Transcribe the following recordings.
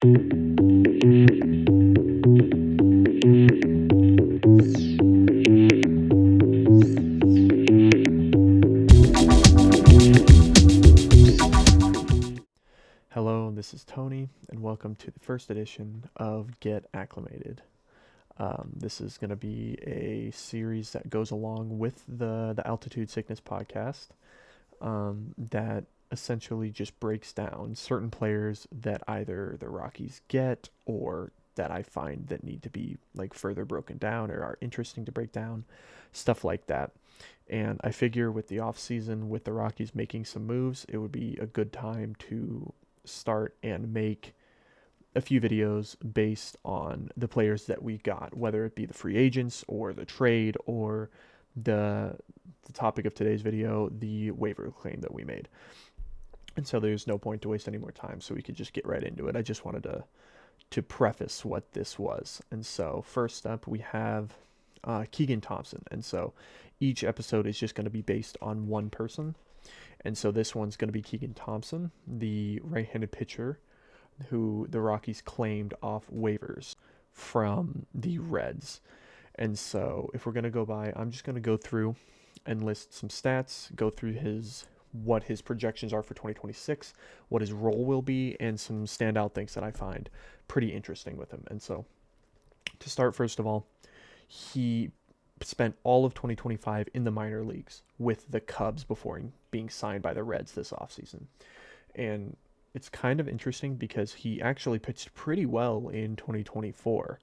Hello, this is Tony, and welcome to the first edition of Get Acclimated. This is going to be a series that goes along with the Altitude Sickness podcast that essentially just breaks down certain players that either the Rockies get or that I find that need to be like further broken down or are interesting to break down, stuff like that. And I figure with the off season, with the Rockies making some moves, it would be a good time to start and make a few videos based on the players that we got, whether it be the free agents or the trade or the topic of today's video, the waiver claim that we made. And so there's no point to waste any more time, so we could just get right into it. I just wanted to preface what this was. And so first up, we have Keegan Thompson. And so each episode is just going to be based on one person. And so this one's going to be Keegan Thompson, the right-handed pitcher who the Rockies claimed off waivers from the Reds. And so if we're going to go by, I'm just going to go through and list some stats, go through what his projections are for 2026, what his role will be, and some standout things that I find pretty interesting with him. And so to start, first of all, he spent all of 2025 in the minor leagues with the Cubs before being signed by the Reds this offseason. And it's kind of interesting because he actually pitched pretty well in 2024.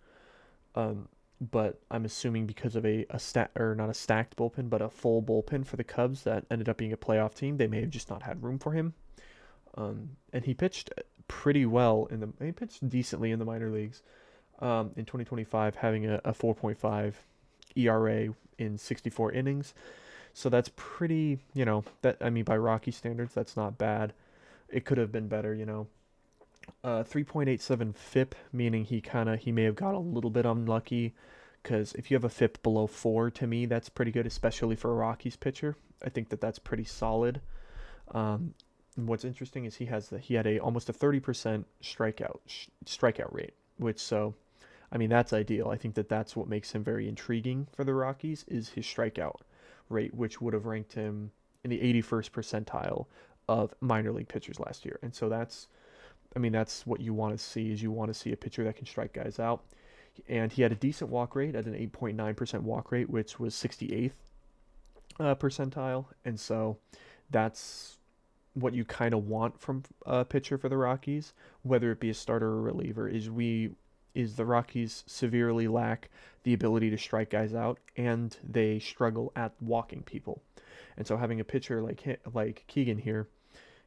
But I'm assuming because of not a stacked bullpen, but a full bullpen for the Cubs that ended up being a playoff team, they may have just not had room for him. And he pitched pretty well he pitched decently in the minor leagues in 2025, having a 4.5 ERA in 64 innings. So that's pretty, by Rocky standards, that's not bad. It could have been better, 3.87 FIP, meaning he may have got a little bit unlucky, because if you have a FIP below 4, to me, that's pretty good, especially for a Rockies pitcher. I think that's pretty solid. What's interesting is he had almost a 30% strikeout rate, that's ideal. I think that's what makes him very intriguing for the Rockies is his strikeout rate, which would have ranked him in the 81st percentile of minor league pitchers last year. And so that's what you want to see, is you want to see a pitcher that can strike guys out. And he had a decent walk rate at an 8.9% walk rate, which was 68th percentile. And so that's what you kind of want from a pitcher for the Rockies, whether it be a starter or a reliever, is the Rockies severely lack the ability to strike guys out, and they struggle at walking people. And so having a pitcher like Keegan here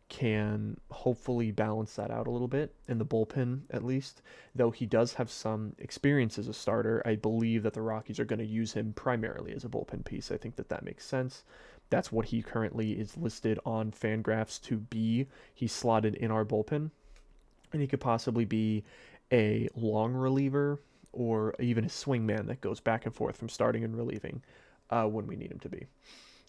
can hopefully balance that out a little bit in the bullpen, at least. Though he does have some experience as a starter, I believe that the Rockies are going to use him primarily as a bullpen piece. I think that makes sense. That's what he currently is listed on Fangraphs to be. He's slotted in our bullpen, and he could possibly be a long reliever or even a swingman that goes back and forth from starting and relieving when we need him to be.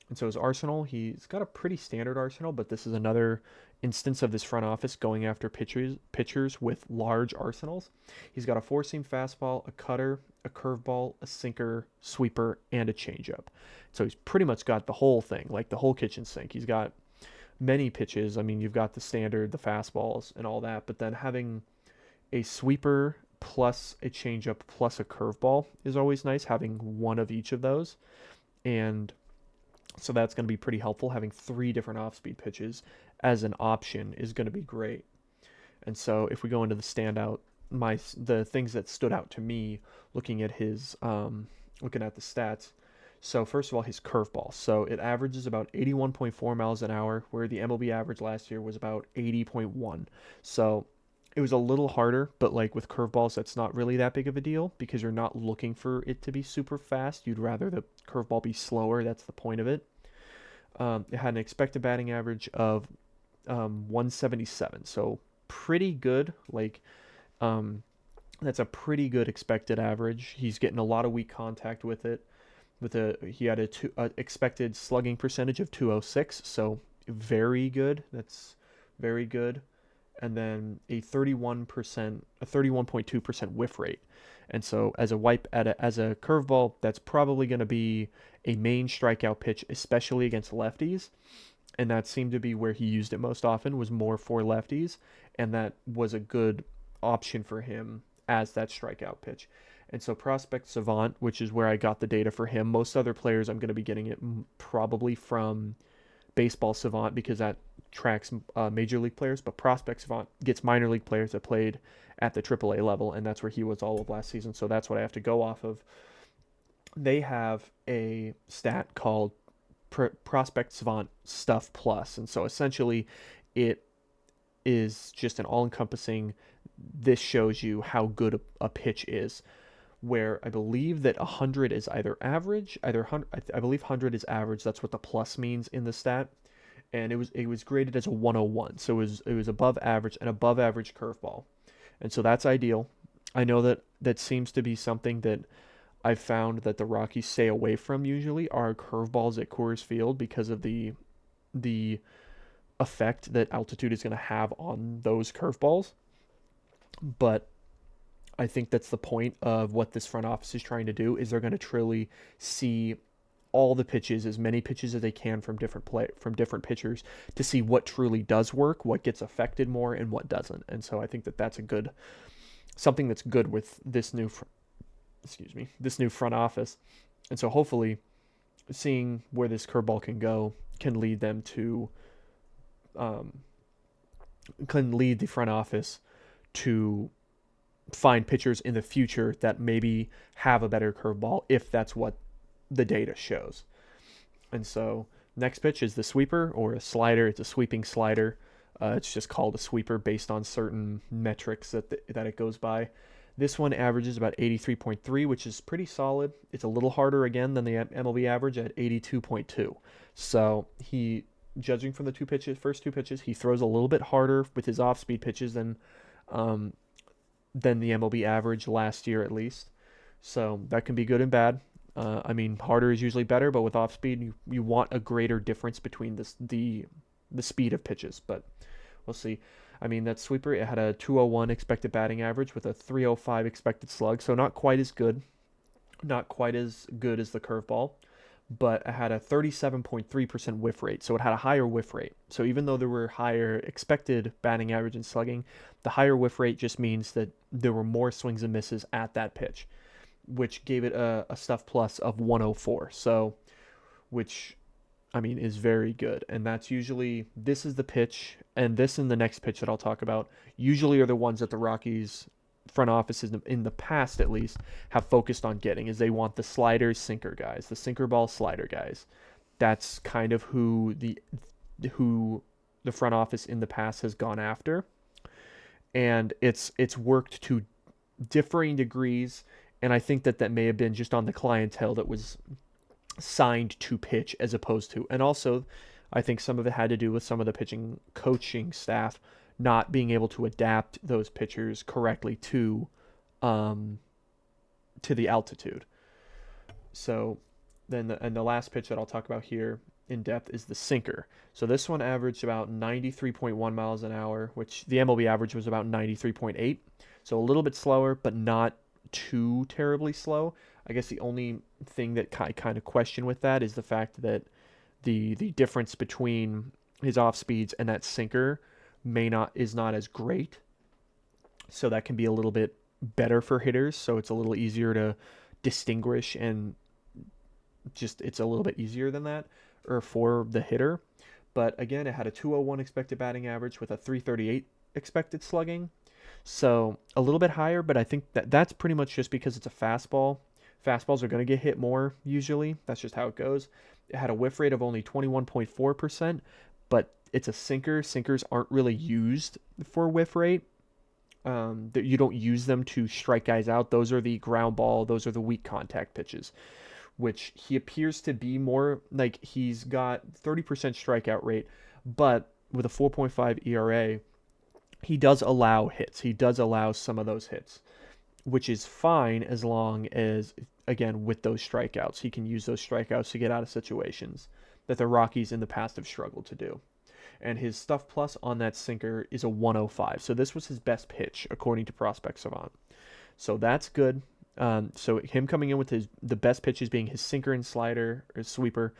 And so his arsenal, he's got a pretty standard arsenal, but this is another instance of this front office going after pitchers with large arsenals. He's got a four-seam fastball, a cutter, a curveball, a sinker, sweeper, and a changeup. So he's pretty much got the whole thing, like the whole kitchen sink. He's got many pitches. You've got the standard, the fastballs, and all that, but then having a sweeper plus a changeup plus a curveball is always nice, having one of each of those. And so that's going to be pretty helpful. Having 3 different off-speed pitches as an option is going to be great. And so if we go into the things that stood out to me looking at looking at the stats. So first of all, his curveball. So it averages about 81.4 miles an hour, where the MLB average last year was about 80.1. So it was a little harder, but with curveballs, that's not really that big of a deal because you're not looking for it to be super fast. You'd rather the curveball be slower. That's the point of it. It had an expected batting average of 177, so pretty good. That's a pretty good expected average. He's getting a lot of weak contact with it. He had a expected slugging percentage of 206, so very good. That's very good. and then a 31.2% whiff rate. And so as a wipe as a curveball, that's probably going to be a main strikeout pitch, especially against lefties. And that seemed to be where he used it most often, was more for lefties, and that was a good option for him as that strikeout pitch. And so Prospect Savant, which is where I got the data for him. Most other players, I'm going to be getting it probably from Baseball Savant because that tracks major league players, but Prospect Savant gets minor league players that played at the AAA level, and that's where he was all of last season. So that's what I have to go off of. They have a stat called Prospect Savant Stuff Plus, and so essentially it is just an all-encompassing. This shows you how good a pitch is. Where I believe that 100 is either average, I believe 100 is average. That's what the plus means in the stat, and it was graded as a 101, so it was above average, an above average curveball, and so that's ideal. I know that seems to be something that I've found that the Rockies stay away from usually are curveballs at Coors Field because of the effect that altitude is going to have on those curveballs, but I think that's the point of what this front office is trying to do is they're going to truly see all the pitches, as many pitches as they can from different pitchers to see what truly does work, what gets affected more, and what doesn't. And so I think that that's something that's good with this new front office. And so hopefully seeing where this curveball can go can lead them to can lead the front office to find pitchers in the future that maybe have a better curveball if that's what the data shows. And so next pitch is the sweeper or a slider. It's a sweeping slider. It's just called a sweeper based on certain metrics that it goes by. This one averages about 83.3, which is pretty solid. It's a little harder again than the MLB average at 82.2. So judging from the first two pitches, he throws a little bit harder with his off-speed pitches than the MLB average last year at least. So that can be good and bad. Harder is usually better, but with off speed, you want a greater difference between the speed of pitches. But we'll see. That sweeper, it had a 201 expected batting average with a 305 expected slug, so not quite as good. Not quite as good as the curveball, but it had a 37.3% whiff rate, so it had a higher whiff rate. So even though there were higher expected batting average and slugging, the higher whiff rate just means that there were more swings and misses at that pitch, which gave it a stuff plus of 104. So, which, is very good. And that's usually, this is the pitch, and this and the next pitch that I'll talk about usually are the ones that the Rockies front offices in the past at least have focused on getting, is they want the sliders, sinker guys, the sinker ball slider guys. That's kind of who the front office in the past has gone after, and it's worked to differing degrees. And I think that may have been just on the clientele that was signed to pitch as opposed to, and also I think some of it had to do with some of the pitching coaching staff not being able to adapt those pitchers correctly to the altitude. So then the last pitch that I'll talk about here in depth is the sinker. So this one averaged about 93.1 miles an hour, which the MLB average was about 93.8. So a little bit slower, but not too terribly slow. I guess the only thing that I kind of question with that is the fact that the difference between his off speeds and that sinker is not as great, so that can be a little bit better for hitters. So it's a little easier to distinguish, and just it's a little bit easier than that, or for the hitter. But again, it had a 201 expected batting average with a 338 expected slugging, so a little bit higher. But I think that's pretty much just because it's a fastball. Fastballs are going to get hit more usually. That's just how it goes. It had a whiff rate of only 21.4%, but it's a sinker. Sinkers aren't really used for whiff rate. You don't use them to strike guys out. Those are the ground ball. Those are the weak contact pitches, which he appears to be more like. He's got 30% strikeout rate, but with a 4.5 ERA, he does allow hits. He does allow some of those hits, which is fine as long as, again, with those strikeouts, he can use those strikeouts to get out of situations that the Rockies in the past have struggled to do. and his stuff plus on that sinker is a 105. So this was his best pitch according to Prospect Savant. So that's good. So him coming in with the best pitches being his sinker and slider or sweeper,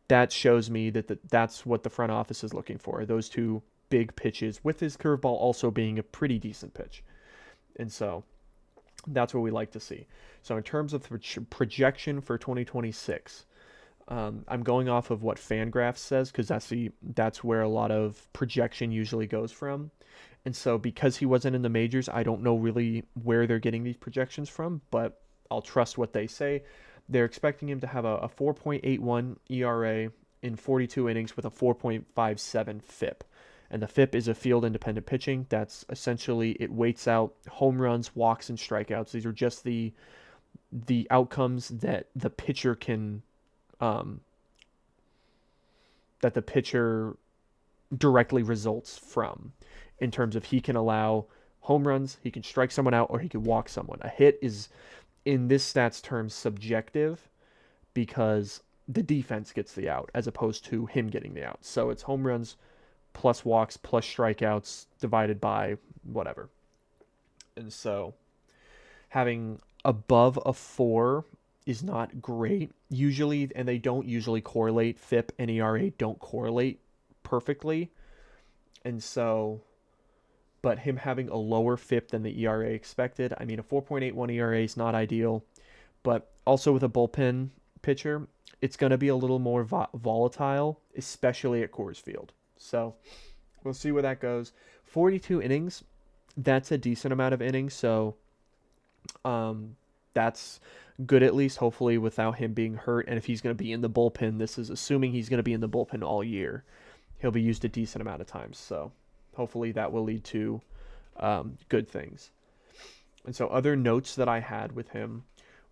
that shows me that that's what the front office is looking for. Those two big pitches with his curveball also being a pretty decent pitch. And so that's what we like to see. So in terms of projection for 2026, I'm going off of what Fangraphs says because that's where a lot of projection usually goes from. And so because he wasn't in the majors, I don't know really where they're getting these projections from, but I'll trust what they say. They're expecting him to have a 4.81 ERA in 42 innings with a 4.57 FIP. And the FIP is a field independent pitching. That's essentially, it weights out home runs, walks, and strikeouts. These are just the outcomes that the pitcher can that the pitcher directly results from, in terms of he can allow home runs, he can strike someone out, or he can walk someone. A hit is, in this stats term, subjective because the defense gets the out as opposed to him getting the out. So it's home runs plus walks plus strikeouts divided by whatever. And so having above a 4 is not great usually, and they don't usually correlate. FIP and ERA don't correlate perfectly. And so, but him having a lower FIP than the ERA expected, I mean, a 4.81 ERA is not ideal, but also with a bullpen pitcher, it's going to be a little more volatile, especially at Coors Field. So we'll see where that goes. 42 innings, that's a decent amount of innings, so that's good at least, hopefully, without him being hurt. And if he's going to be in the bullpen, this is assuming he's going to be in the bullpen all year. He'll be used a decent amount of times, so hopefully that will lead to good things. And so other notes that I had with him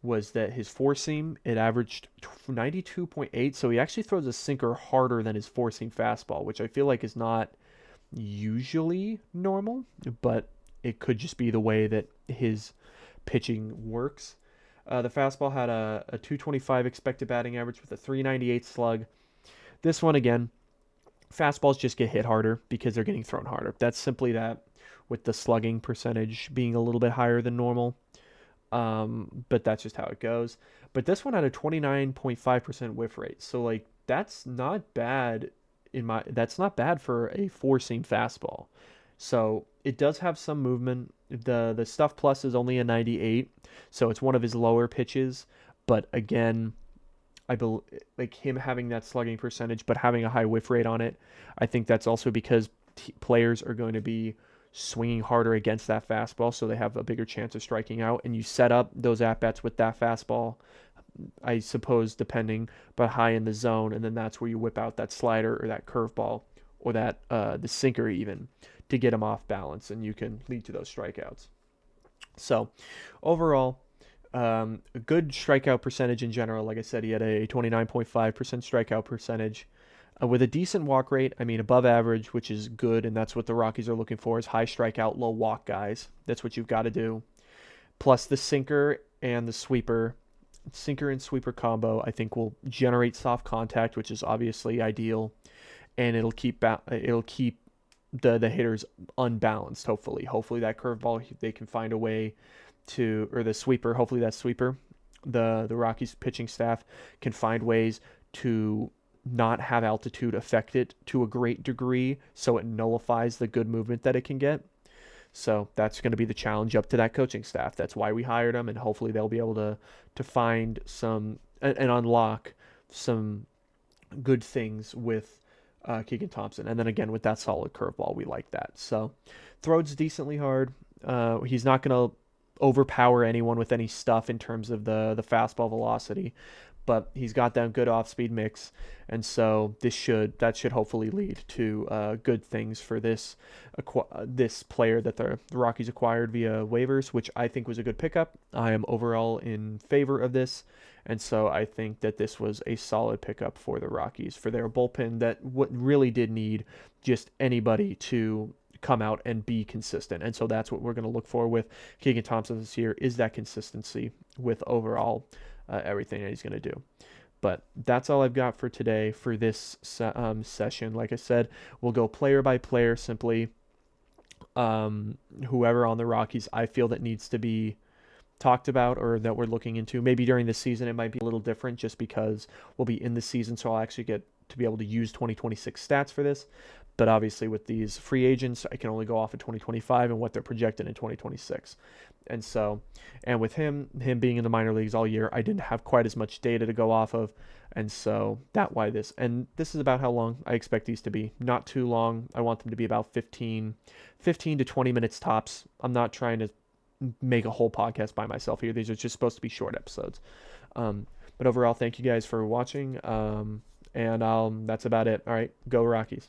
was that his four-seam, it averaged 92.8, so he actually throws a sinker harder than his four-seam fastball, which I feel like is not usually normal, but it could just be the way that his pitching works. The fastball had a 225 expected batting average with a 398 slug. This one, again, fastballs just get hit harder because they're getting thrown harder. That's simply that, with the slugging percentage being a little bit higher than normal. But that's just how it goes. But this one had a 29.5% whiff rate. So, like, that's not bad that's not bad for a four-seam fastball. So it does have some movement. The stuff plus is only a 98, so it's one of his lower pitches. But again, I believe, like, him having that slugging percentage, but having a high whiff rate on it, I think that's also because players are going to be swinging harder against that fastball, so they have a bigger chance of striking out. And you set up those at-bats with that fastball, I suppose, depending, but high in the zone, and then that's where you whip out that slider or that curveball or that the sinker even to get him off balance, and you can lead to those strikeouts. So overall, a good strikeout percentage in general. Like I said, he had a 29.5% strikeout percentage with a decent walk rate. I mean, above average, which is good, and that's what the Rockies are looking for, is high strikeout, low walk guys. That's what you've got to do. Plus the sinker and the sweeper. Sinker and sweeper combo, I think, will generate soft contact, which is obviously ideal, and it'll keep the hitters unbalanced. Hopefully that curveball, they can find a way to, or the sweeper. Hopefully that sweeper, the Rockies pitching staff can find ways to not have altitude affect it to a great degree, so it nullifies the good movement that it can get. So that's going to be the challenge up to that coaching staff. That's why we hired them, and hopefully they'll be able to find some and unlock some good things with Keegan Thompson. And then again, with that solid curveball, we like that. So throws decently hard. He's not going to overpower anyone with any stuff in terms of the fastball velocity, but he's got that good off-speed mix, and so that should hopefully lead to good things for this player that the Rockies acquired via waivers, which I think was a good pickup. I am overall in favor of this, and so I think that this was a solid pickup for the Rockies for their bullpen that really did need just anybody to come out and be consistent. And so that's what we're going to look for with Keegan Thompson this year, is that consistency with overall everything that he's going to do. But that's all I've got for today for this session. Like I said, we'll go player by player simply. Whoever on the Rockies I feel that needs to be talked about or that we're looking into. Maybe during the season it might be a little different just because we'll be in the season, so I'll actually get to be able to use 2026 stats for this. But obviously with these free agents, I can only go off of 2025 and what they're projected in 2026. And with him being in the minor leagues all year, I didn't have quite as much data to go off of. And so this is about how long I expect these to be. Not too long. I want them to be about 15 to 20 minutes tops. I'm not trying to make a whole podcast by myself here. These are just supposed to be short episodes. But overall, thank you guys for watching. And that's about it. All right, go Rockies.